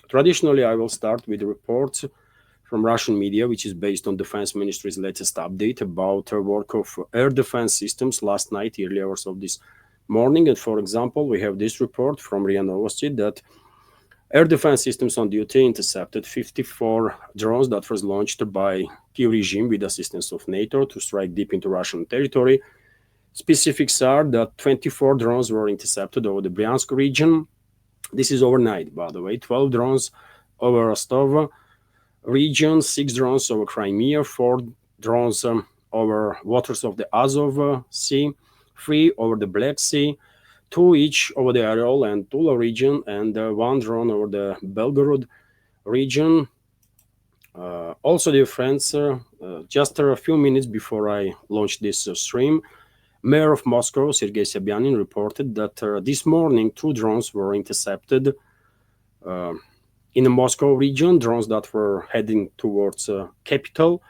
Traditionally, I will start with reports from Russian media, which is based on Defense Ministry's latest update about work of air defense systems last night, early hours of this morning. And for example, we have this report from RIA Novosti that air defense systems on duty intercepted 54 drones that was launched by Kyiv regime with assistance of NATO to strike deep into Russian territory. Specifics are that 24 drones were intercepted over the Bryansk region. This is overnight, by the way. 12 drones over Rostov region, 6 drones over Crimea, 4 drones over waters of the Azov Sea, 3 over the Black Sea, 2 each over the Aryol and Tula region, and 1 drone over the Belgorod region. Also, dear friends, just a few minutes before I launched this stream, Mayor of Moscow, Sergei Sobyanin, reported that this morning 2 drones were intercepted in the Moscow region, drones that were heading towards capital.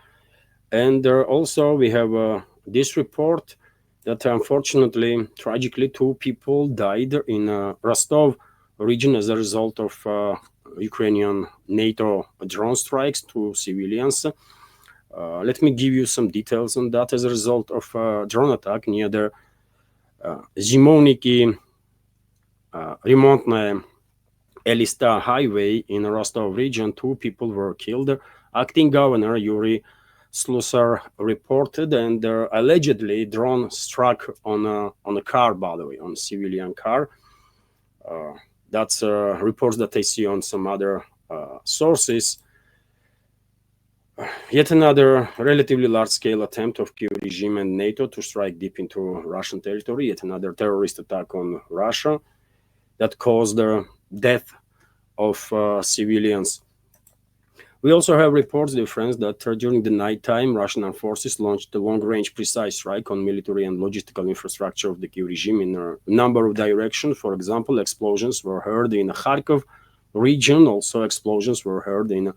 And also we have this report that unfortunately, tragically, 2 people died in Rostov region as a result of Ukrainian NATO drone strikes to civilians. Let me give you some details on that. As a result of a drone attack near the Zimovniki Remontная Elista highway in Rostov region, 2 people were killed. Acting governor Yuri Slusar reported, and allegedly drone struck on a car, by the way, on a civilian car. That's reports that I see on some other sources. Yet another relatively large-scale attempt of Kyiv regime and NATO to strike deep into Russian territory, yet another terrorist attack on Russia that caused the death of civilians. We also have reports, dear friends, that during the nighttime, Russian armed forces launched a long-range precise strike on military and logistical infrastructure of the Kyiv regime in a number of directions. For example, explosions were heard in the Kharkov region. Also, explosions were heard in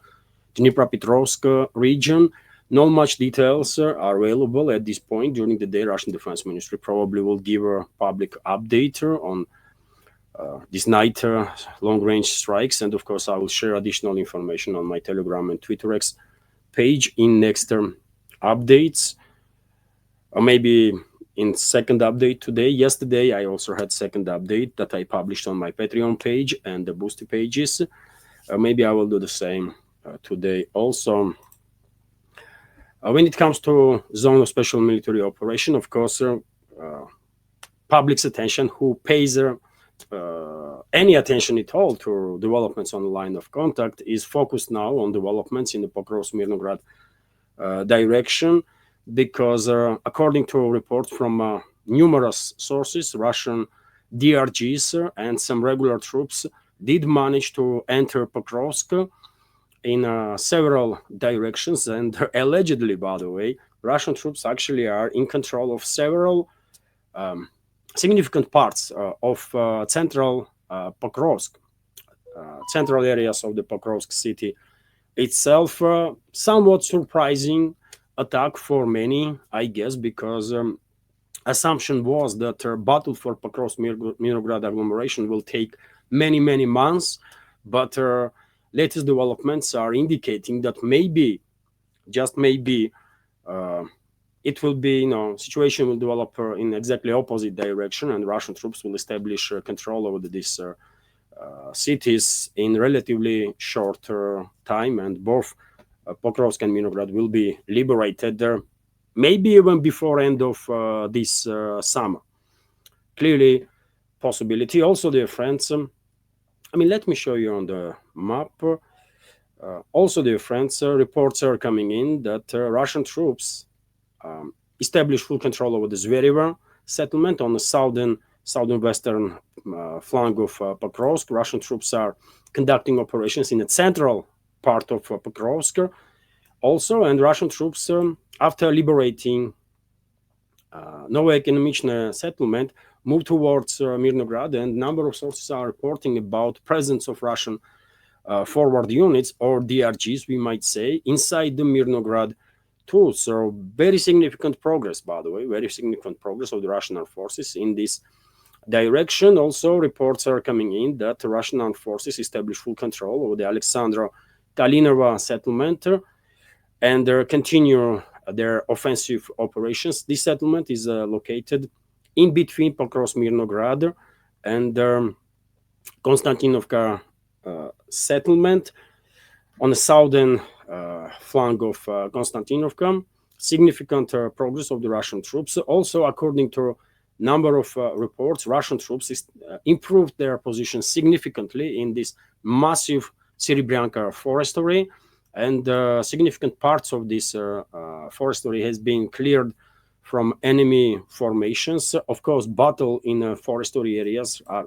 Dnipropetrovsk region. Not much details are available at this point. During the day, Russian Defense Ministry probably will give a public update on this night long-range strikes. And of course, I will share additional information on my Telegram and Twitter X page in next updates. Or maybe in second update today. Yesterday, I also had second update that I published on my Patreon page and the Boosty pages. Maybe I will do the same today also. When it comes to zone of special military operation, of course, public's attention, who pays any attention at all to developments on the line of contact, is focused now on developments in the Pokrovsk-Mirnograd direction, because according to reports from numerous sources, Russian DRGs and some regular troops did manage to enter Pokrovsk in several directions, and allegedly, by the way, Russian troops actually are in control of several significant parts of central Pokrovsk, central areas of the Pokrovsk city itself. Somewhat surprising attack for many, I guess, because assumption was that battle for Pokrovsk-Mirnograd agglomeration will take many, many months, but latest developments are indicating that maybe, just maybe, it will be, situation will develop in exactly opposite direction, and Russian troops will establish control over these cities in relatively short time, and both Pokrovsk and Mirnograd will be liberated maybe even before end of this summer. Clearly, possibility. Also, dear friends, let me show you on the map. Also, dear friends, reports are coming in that Russian troops establish full control over the Zverevo settlement on the southern-western flank of Pokrovsk. Russian troops are conducting operations in the central part of Pokrovsk also, and Russian troops, after liberating Novoye Ekonomichne settlement, move towards Mirnograd, and number of sources are reporting about presence of Russian forward units, or DRGs, we might say, inside the Mirnograd too. So very significant progress, by the way, very significant progress of the Russian armed forces in this direction. Also, reports are coming in that the Russian armed forces establish full control over the Alexandra Kalinova settlement and continue their offensive operations. This settlement is located in between Pokrovsk-Mirnograd and Konstantinovka settlement on the southern flank of Konstantinovka. Significant progress of the Russian troops. Also, according to number of reports, Russian troops improved their position significantly in this massive Serebryanka forestry, and significant parts of this forestry has been cleared from enemy formations. Of course, battle in forestry areas are,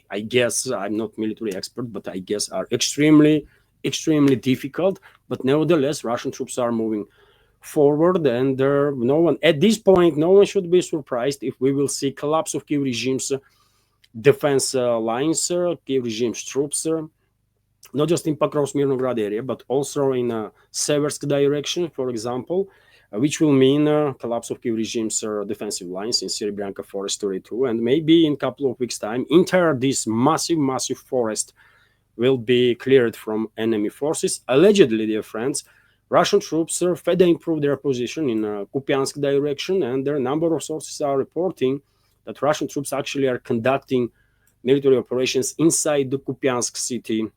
I guess, I'm not military expert, but I guess are extremely difficult. But nevertheless, Russian troops are moving forward, and no one at this point, no one should be surprised if we will see collapse of Kiev regime's defense lines, Kiev regime's troops, not just in Pokrovsk-Mirnograd area, but also in Seversk direction, for example, which will mean collapse of Kiev regime's defensive lines in Serebryanka forestry too, and maybe in a couple of weeks' time, entire this massive forest will be cleared from enemy forces. Allegedly, dear friends, Russian troops further improved their position in Kupiansk direction, and a number of sources are reporting that Russian troops actually are conducting military operations inside the Kupiansk city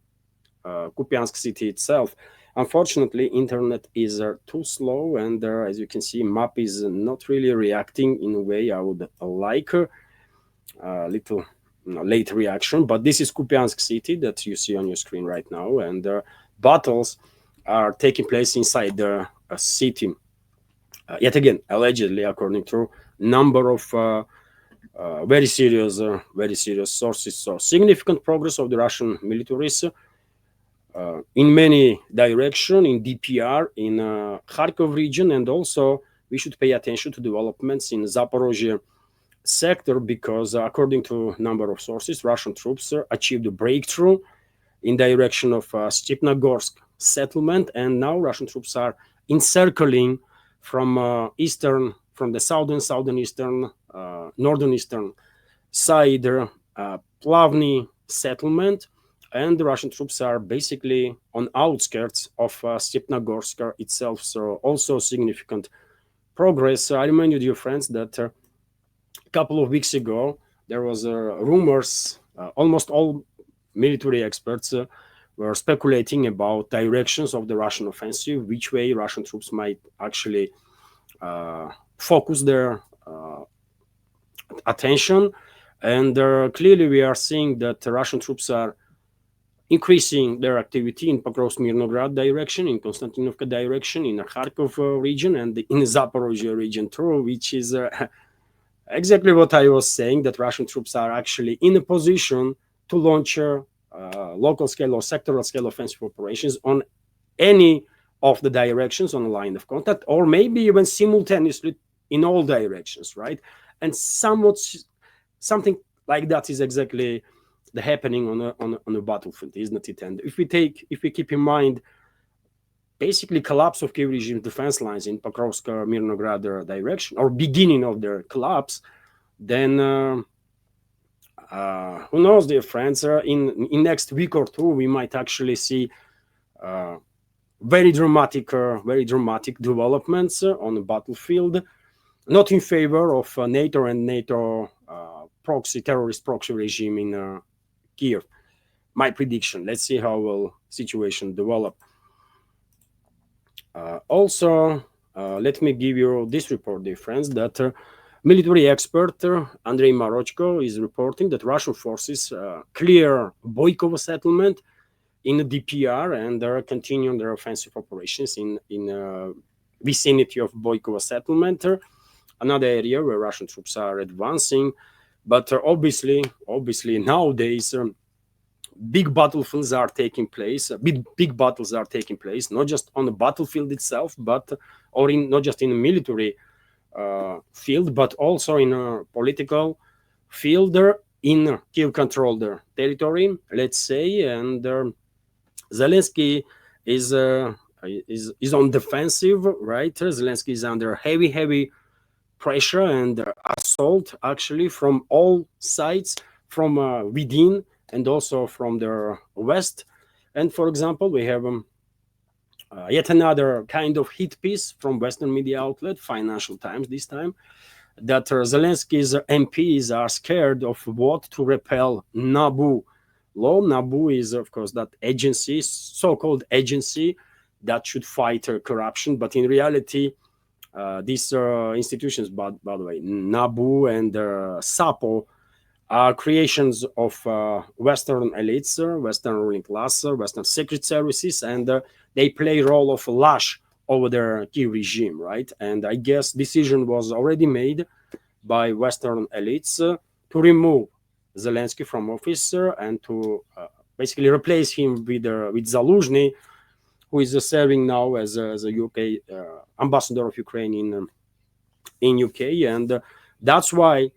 itself. Unfortunately, internet is too slow, and as you can see, map is not really reacting in a way I would like. Little late reaction, but this is Kupiansk city that you see on your screen right now, and battles are taking place inside the city. Yet again, allegedly, according to number of very serious sources. So significant progress of the Russian militaries in many directions, in DPR, in Kharkov region, and also we should pay attention to developments in Zaporozhye sector, because according to number of sources, Russian troops achieved a breakthrough in direction of Stepnogorsk settlement, and now Russian troops are encircling from the southeastern, northeastern side Plavny settlement, and the Russian troops are basically on outskirts of Stepnogorsk itself. So also significant progress. I remind you, dear friends, that a couple of weeks ago there was rumors. Almost all military experts were speculating about directions of the Russian offensive, which way Russian troops might actually focus their attention. And clearly we are seeing that the Russian troops are increasing their activity in Pokrovsk-Mirnograd direction, in Konstantinovka direction, in the Kharkov region, and in the Zaporozhye region too, which is exactly what I was saying, that Russian troops are actually in a position to launch local scale or sectoral scale offensive operations on any of the directions on the line of contact, or maybe even simultaneously in all directions, right? And something like that is exactly the happening on a battlefield, isn't it? And if we keep in mind basically collapse of Kiev regime defense lines in Pokrovsk-Mirnograd direction, or beginning of their collapse, then who knows, dear friends, in next week or two we might actually see very dramatic developments on the battlefield, not in favor of NATO and NATO terrorist proxy regime in Kiev. My prediction. Let's see how will situation develop. Also, let me give you this report, dear friends, that military expert Andrei Marochko is reporting that Russian forces clear Boykovo settlement in the DPR, and they're continuing their offensive operations in vicinity of Boykovo settlement, another area where Russian troops are advancing. But obviously nowadays big battlefields are taking place. Big battles are taking place, not just on the battlefield itself, but or not just in the military field, but also in a political field in Kiev-controlled territory, let's say. And Zelensky is on defensive, right? Zelensky is under heavy pressure and assault actually from all sides, from within and also from the west. And for example, we have yet another kind of hit piece from Western media outlet, Financial Times this time, that Zelensky's MPs are scared of what to repel NABU law. NABU is, of course, that agency, so-called agency that should fight corruption. But in reality, these institutions, by the way, NABU and SAPO, are creations of Western elites, Western ruling class, Western secret services, and they play role of lash over their key regime, right? And I guess decision was already made by Western elites to remove Zelensky from office and to basically replace him with Zaluzhny, who is serving now as a UK ambassador of Ukraine in UK, and that's why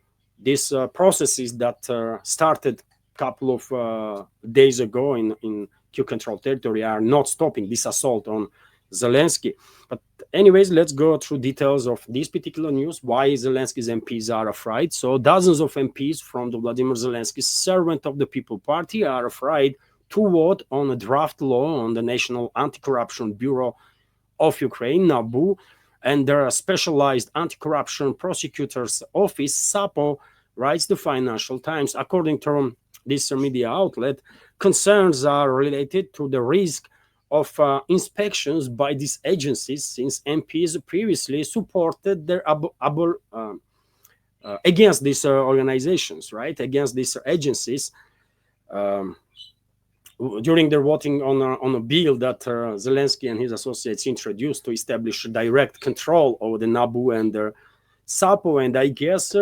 these processes that started a couple of days ago in Kyiv control territory are not stopping this assault on Zelensky. But anyways, let's go through details of this particular news, why Zelensky's MPs are afraid. So dozens of MPs from the Vladimir Zelensky Servant of the People Party are afraid to vote on a draft law on the National Anti-Corruption Bureau of Ukraine, NABU, and their specialized anti-corruption prosecutor's office, SAPO, writes the Financial Times. According to this media outlet, concerns are related to the risk of inspections by these agencies, since MPs previously supported their against these organizations, right? Against these agencies. During their voting on a bill that Zelensky and his associates introduced to establish direct control over the NABU and the SAPO, and I guess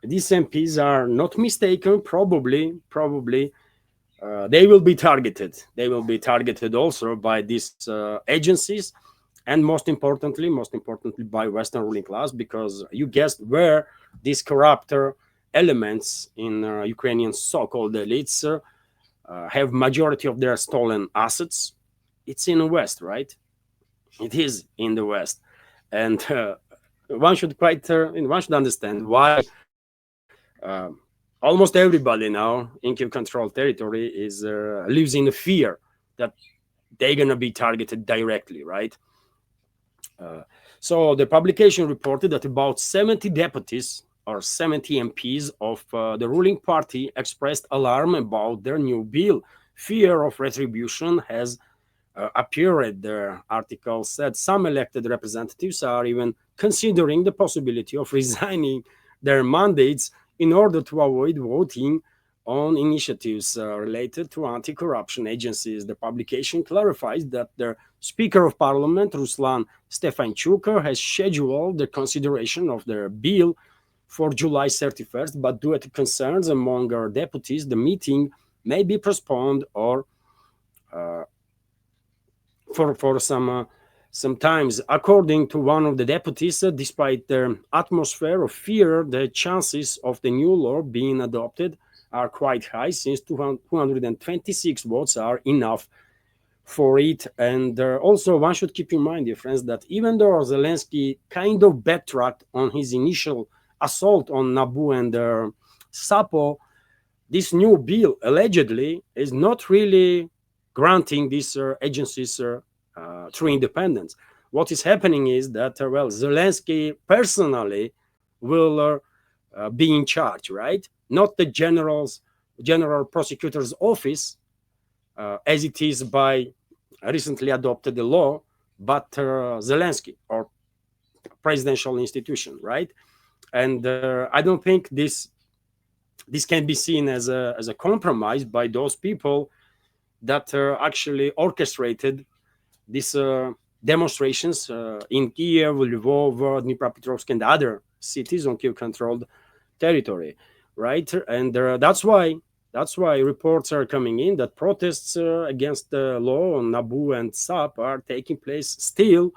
these MPs are not mistaken. Probably they will be targeted. They will be targeted also by these agencies, and most importantly, by Western ruling class, because you guessed where these corrupt elements in Ukrainian so-called elites have majority of their stolen assets. It's in the West, right? It is in the West, and one should understand why almost everybody now in Kyiv control territory is lives in the fear that they're gonna be targeted directly, right? So the publication reported that about 70 deputies or 70 MPs of the ruling party expressed alarm about their new bill. Fear of retribution has appeared, the article said. Some elected representatives are even considering the possibility of resigning their mandates in order to avoid voting on initiatives related to anti-corruption agencies. The publication clarifies that the Speaker of Parliament, Ruslan Stefanchuk, has scheduled the consideration of their bill for July 31st, but due to concerns among our deputies, the meeting may be postponed or for some times. According to one of the deputies, despite the atmosphere of fear, the chances of the new law being adopted are quite high, since 226 votes are enough for it. And also one should keep in mind, dear friends, that even though Zelensky kind of backtracked on his initial assault on NABU and SAPO, this new bill allegedly is not really granting these agencies true independence. What is happening is that, Zelensky personally will be in charge, right? Not the general prosecutor's office, as it is by recently adopted the law, but Zelensky, or presidential institution, right? And I don't think this can be seen as a compromise by those people that actually orchestrated these demonstrations in Kiev, Lvov, Dnipropetrovsk, and other cities on Kiev-controlled territory, right? And that's why reports are coming in that protests against the law on NABU and SAP are taking place still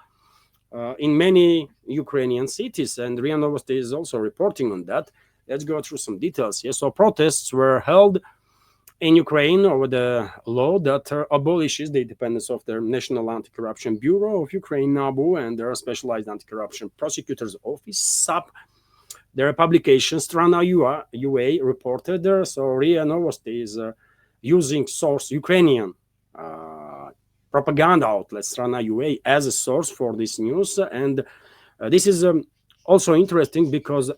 in many Ukrainian cities, and RIA Novosti is also reporting on that. Let's go through some details here. So protests were held in Ukraine over the law that abolishes the independence of the National Anti-Corruption Bureau of Ukraine, NABU, and their Specialized Anti-Corruption Prosecutor's Office, SAP. Their publication, Strana UA, reported, so RIA Novosti is using source Ukrainian propaganda outlet, Strana UA, as a source for this news. And this is also interesting because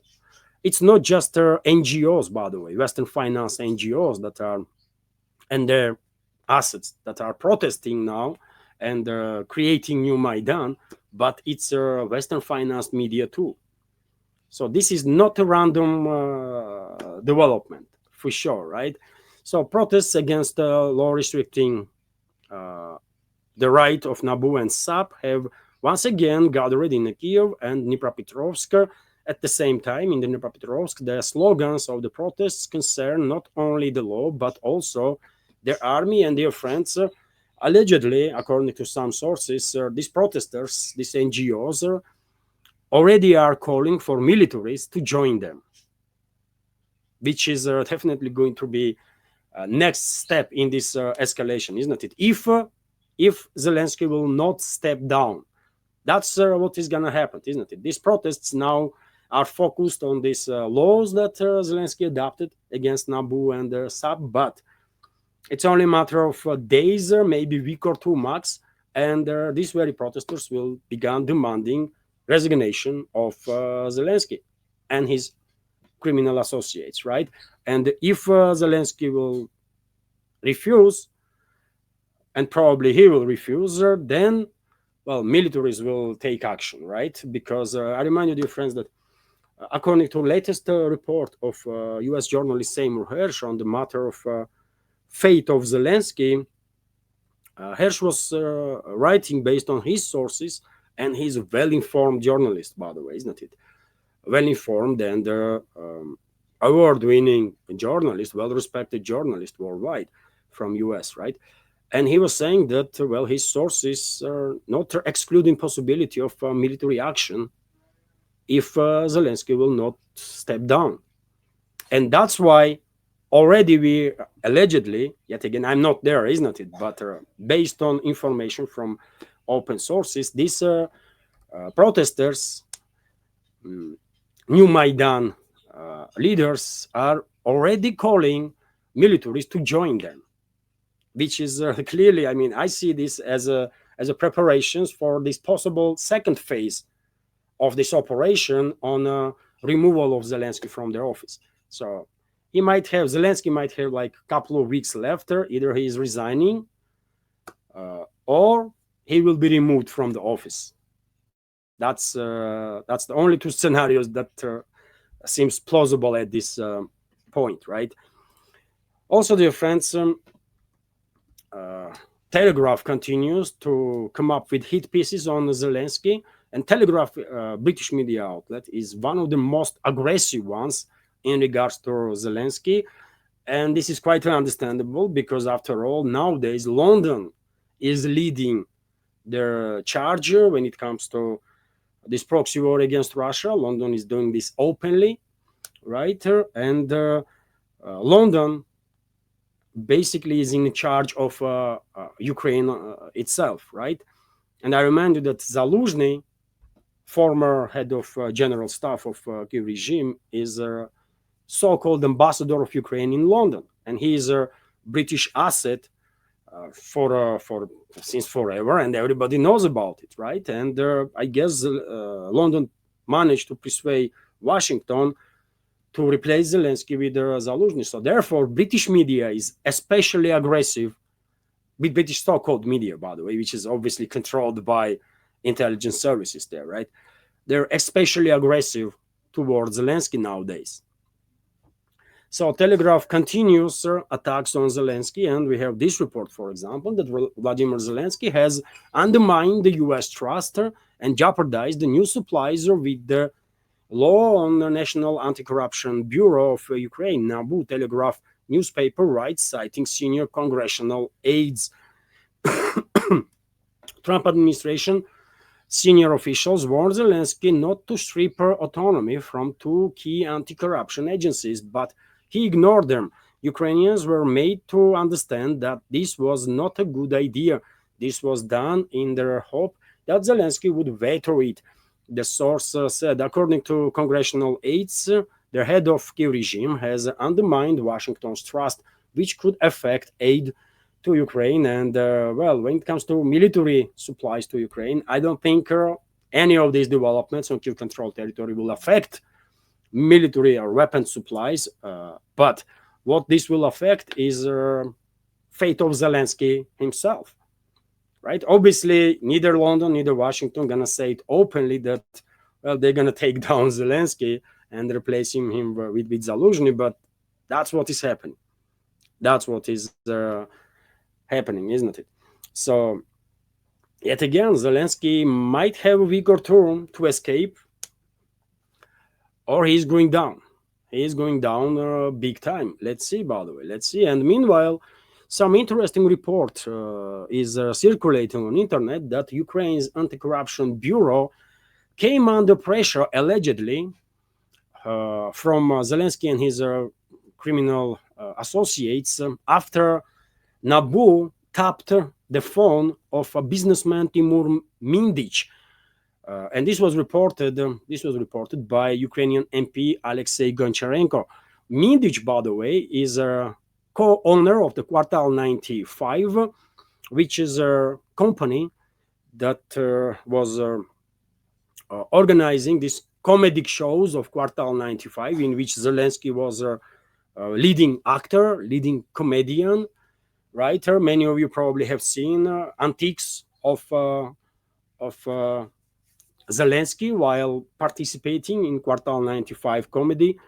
it's not just NGOs, by the way, Western finance NGOs that are, and their assets that are protesting now and creating new Maidan, but it's Western financed media too. So this is not a random development, for sure, right? So protests against law restricting the right of NABU and SAP have once again gathered in Kiev and Dnipropetrovsk. At the same time, in the Dnipropetrovsk, the slogans of the protests concern not only the law, but also their army and their friends. Allegedly, according to some sources, these protesters, these NGOs, already are calling for militaries to join them, which is definitely going to be next step in this escalation, isn't it? If Zelensky will not step down, that's what is going to happen, isn't it? These protests now are focused on these laws that Zelensky adopted against NABU and SAP, but it's only a matter of days, maybe a week or two max, and these very protesters will begin demanding resignation of Zelensky and his criminal associates, right? And if Zelensky will refuse, and probably he will refuse, then, well, militaries will take action, right? Because I remind you, dear friends, that according to the latest report of US journalist Seymour Hersh on the matter of fate of Zelensky, Hersh was writing based on his sources, and he's a well-informed journalist, by the way, isn't it? Well-informed and award-winning journalist, well-respected journalist worldwide from US, right? And he was saying that, well, his sources are not excluding possibility of military action if Zelensky will not step down. And that's why already we allegedly, yet again, I'm not there, isn't it? But based on information from open sources, these protesters, new Maidan leaders, are already calling militaries to join them, which is clearly, I mean, I see this as a preparations for this possible second phase of this operation on removal of Zelensky from their office. So Zelensky might have like a couple of weeks left. Either he is resigning or he will be removed from the office. That's the only two scenarios that seems plausible at this point, right? Also, dear friends, Telegraph continues to come up with hit pieces on Zelensky, and Telegraph, British media outlet, is one of the most aggressive ones in regards to Zelensky. And this is quite understandable because, after all, nowadays London is leading their charge when it comes to this proxy war against Russia. London is doing this openly, right? And London basically is in charge of Ukraine itself, right? And I remind you that Zaluzhny, former head of general staff of Kiev regime, is a so-called ambassador of Ukraine in London, and he is a British asset for since forever, and everybody knows about it, right? And I guess London managed to persuade Washington to replace Zelensky with Zaluzhny. So therefore, British media is especially aggressive, with British so-called media, by the way, which is obviously controlled by intelligence services there, right? They're especially aggressive towards Zelensky nowadays. So Telegraph continues attacks on Zelensky, and we have this report, for example, that Vladimir Zelensky has undermined the US trust and jeopardized the new supplies with the law on the National Anti-Corruption Bureau of Ukraine, NABU. Telegraph newspaper writes, citing senior congressional aides. Trump administration senior officials warned Zelensky not to strip autonomy from two key anti-corruption agencies, but he ignored them, Ukrainians were made to understand that this was not a good idea. This was done in their hope that Zelensky would veto it. The source said, according to congressional aides, the head of Kiev regime has undermined Washington's trust, which could affect aid to Ukraine. And well, when it comes to military supplies to Ukraine, I don't think any of these developments on Kiev controlled territory will affect military or weapon supplies. But what this will affect is fate of Zelensky himself, right? Obviously, neither London, neither Washington gonna say it openly that, well, they're gonna take down Zelensky and replace him with Zaluzhny, but that's what is happening. That's what is happening, isn't it? So, yet again, Zelensky might have a week or two to escape, or he's going down. He's going down big time. Let's see, by the way. Let's see. And meanwhile, some interesting report is circulating on internet that Ukraine's anti-corruption bureau came under pressure, allegedly, from Zelensky and his criminal associates after NABU tapped the phone of a businessman Timur Mindich. And this was reported by Ukrainian MP Alexei Goncharenko. Mindich, by the way, is a co-owner of the Quartal 95, which is a company that was organizing these comedic shows of Quartal 95, in which Zelensky was a leading actor, leading comedian, writer. Many of you probably have seen antiques of Zelensky while participating in Quartal 95 comedy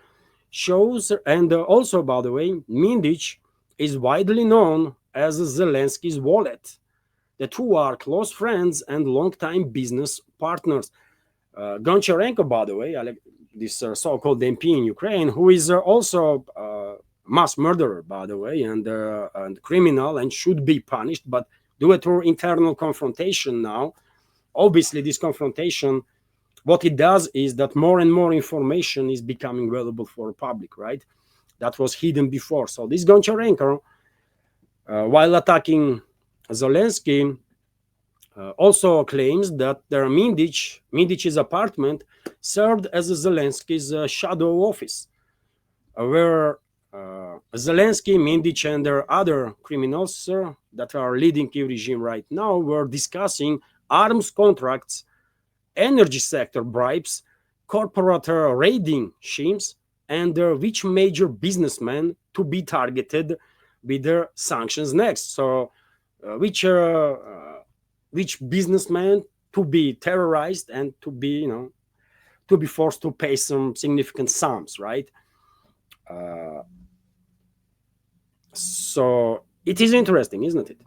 shows. And also, by the way, Mindich is widely known as Zelensky's wallet. The two are close friends and longtime business partners. Goncharenko, by the way, this so-called MP in Ukraine, who is also mass murderer, by the way, and criminal and should be punished, but due to internal confrontation now, obviously this confrontation, what it does is that more and more information is becoming available for the public, right? That was hidden before. So this Goncharenko, while attacking Zelensky, also claims that Mindich's apartment served as Zelensky's shadow office, where Zelensky, Mindich, and their other criminals that are leading Kiev regime right now were discussing arms contracts, energy sector bribes, corporate raiding schemes, and which major businessmen to be targeted with their sanctions next. So, which businessman to be terrorized and to be, to be forced to pay some significant sums, right? So it is interesting, isn't it?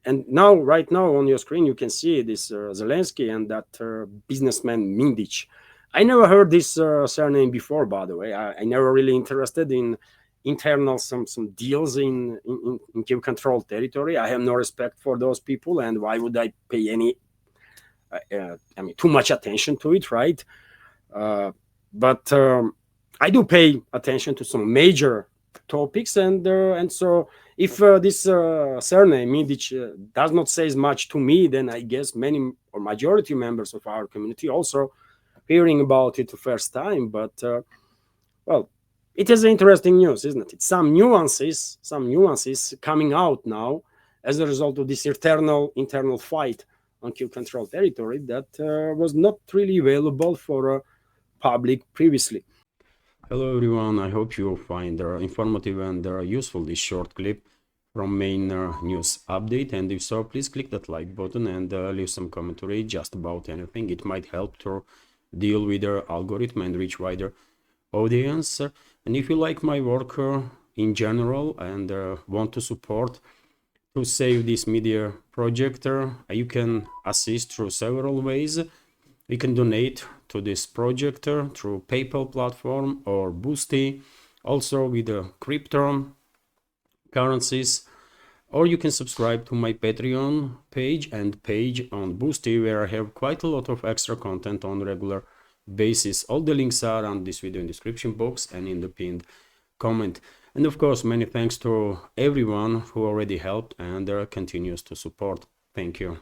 And now, right now on your screen, you can see this Zelensky and that businessman Mindich. I never heard this surname before, by the way. I never really interested in internal some deals in Kiev controlled territory. I have no respect for those people, and why would I pay any too much attention to it, right? But I do pay attention to some major topics, and so if this surname Mindich does not say as much to me, then I guess many or majority members of our community also hearing about it the first time. But well, it is interesting news, isn't it? Some nuances coming out now as a result of this internal fight on Kiev controlled territory that was not really available for public previously. Hello everyone, I hope you find informative and useful this short clip from main news update, and if so, please click that like button and leave some commentary just about anything. It might help to deal with the algorithm and reach wider audience. And if you like my work in general and want to support to save this media project, you can assist through several ways. You can donate to this project through PayPal platform or Boosty, also with the crypto currencies, or you can subscribe to my Patreon page and page on Boosty, where I have quite a lot of extra content on regular basis. All the links are on this video in description box and in the pinned comment. And of course, many thanks to everyone who already helped and continues to support. Thank you.